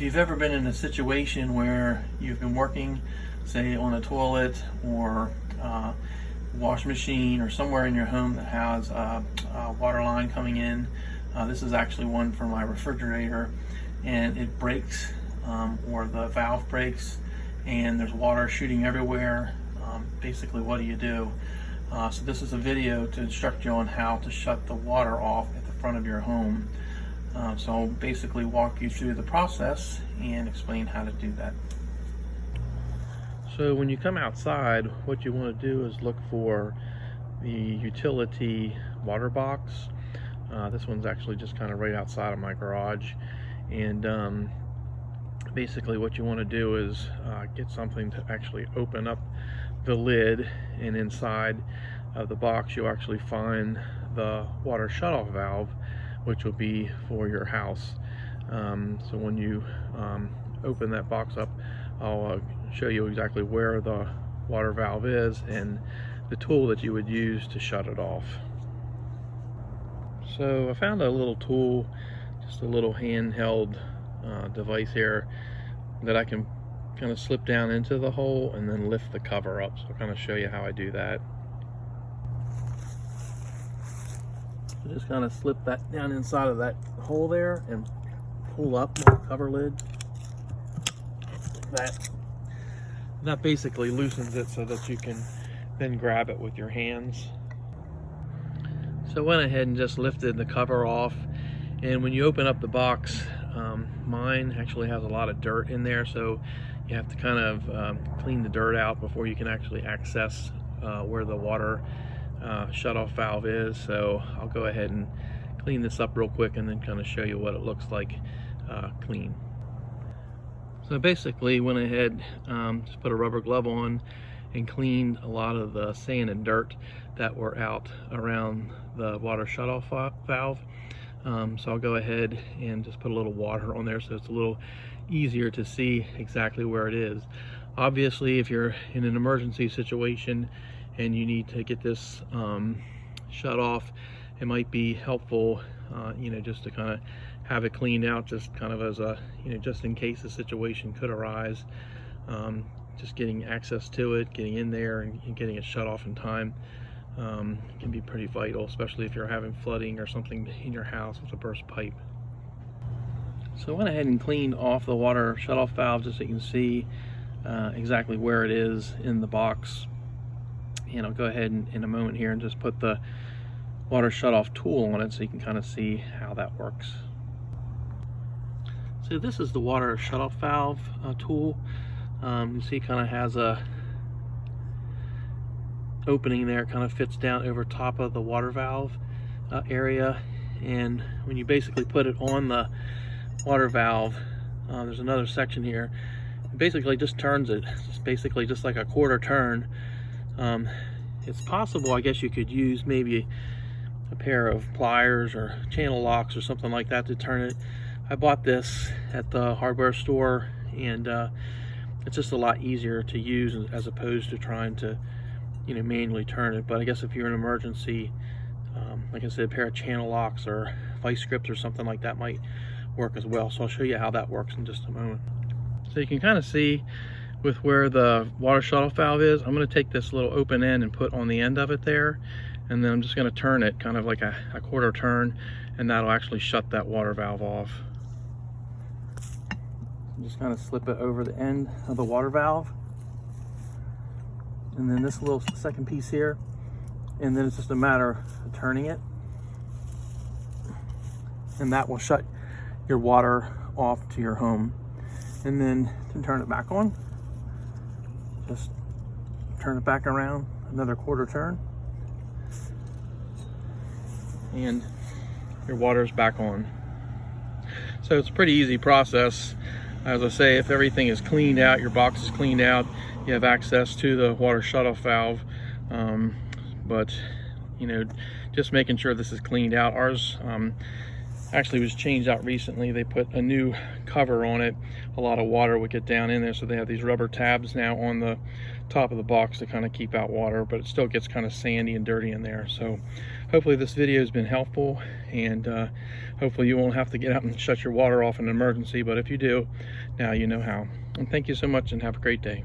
you've ever been in a situation where you've been working, say on a toilet or wash machine or somewhere in your home that has a water line coming in, this is actually one for my refrigerator, and it breaks or the valve breaks and there's water shooting everywhere. Basically, what do you do? So this is a video to instruct you on how to shut the water off at the front of your home. So I'll basically walk you through the process and explain how to do that. So when you come outside, what you want to do is look for the utility water box. This one's actually just kind of right outside of my garage, and basically what you want to do is get something to actually open up the lid, and inside of the box you'll actually find the water shutoff valve, which will be for your house. So when you open that box up, I'll show you exactly where the water valve is and the tool that you would use to shut it off. So I found a little tool, just a little handheld device here that I can kind of slip down into the hole and then lift the cover up. So I'll kind of show you how I do that. So just kind of slip that down inside of that hole there and pull up the cover lid. That basically loosens it so that you can then grab it with your hands. So I went ahead and just lifted the cover off, and when you open up the box, mine actually has a lot of dirt in there, so you have to kind of clean the dirt out before you can actually access where the water shutoff valve is. So I'll go ahead and clean this up real quick and then kind of show you what it looks like clean. So basically went ahead, just put a rubber glove on and cleaned a lot of the sand and dirt that were out around the water shutoff valve. So I'll go ahead and just put a little water on there so it's a little easier to see exactly where it is. Obviously, if you're in an emergency situation and you need to get this shut off, it might be helpful, just to kind of have it cleaned out, just kind of as a, just in case the situation could arise. Just getting access to it, getting in there and getting it shut off in time can be pretty vital, especially if you're having flooding or something in your house with a burst pipe. So I went ahead and cleaned off the water shutoff valve just so you can see exactly where it is in the box. And I'll go ahead and, in a moment here, and just put the water shutoff tool on it so you can kind of see how that works. So this is the water shutoff valve tool. You see it kind of has a opening there, kind of fits down over top of the water valve area, and when you basically put it on the water valve, there's another section here. It basically just turns it. It's basically just like a quarter turn. It's possible, I guess, you could use maybe a pair of pliers or channel locks or something like that to turn it. I bought this at the hardware store, and it's just a lot easier to use as opposed to trying to manually turn it. But I guess if you're in an emergency, like I said, a pair of channel locks or vice grips or something like that might work as well. So I'll show you how that works in just a moment. So you can kind of see with where the water shutoff valve is, I'm going to take this little open end and put on the end of it there, and then I'm just going to turn it kind of like a quarter turn, and that'll actually shut that water valve off. Just kind of slip it over the end of the water valve, and then this little second piece here, and then it's just a matter of turning it, and that will shut your water off to your home. And then to turn it back on, just turn it back around another quarter turn, and your water is back on. So it's a pretty easy process. As I say, if everything is cleaned out, your box is cleaned out, you have access to the water shutoff valve. But just making sure this is cleaned out. Ours actually was changed out recently. They put a new cover on it. A lot of water would get down in there, so they have these rubber tabs now on the top of the box to kind of keep out water, but it still gets kind of sandy and dirty in there. So hopefully this video has been helpful, and hopefully you won't have to get out and shut your water off in an emergency, but if you do, now you know how. And thank you so much, and have a great day.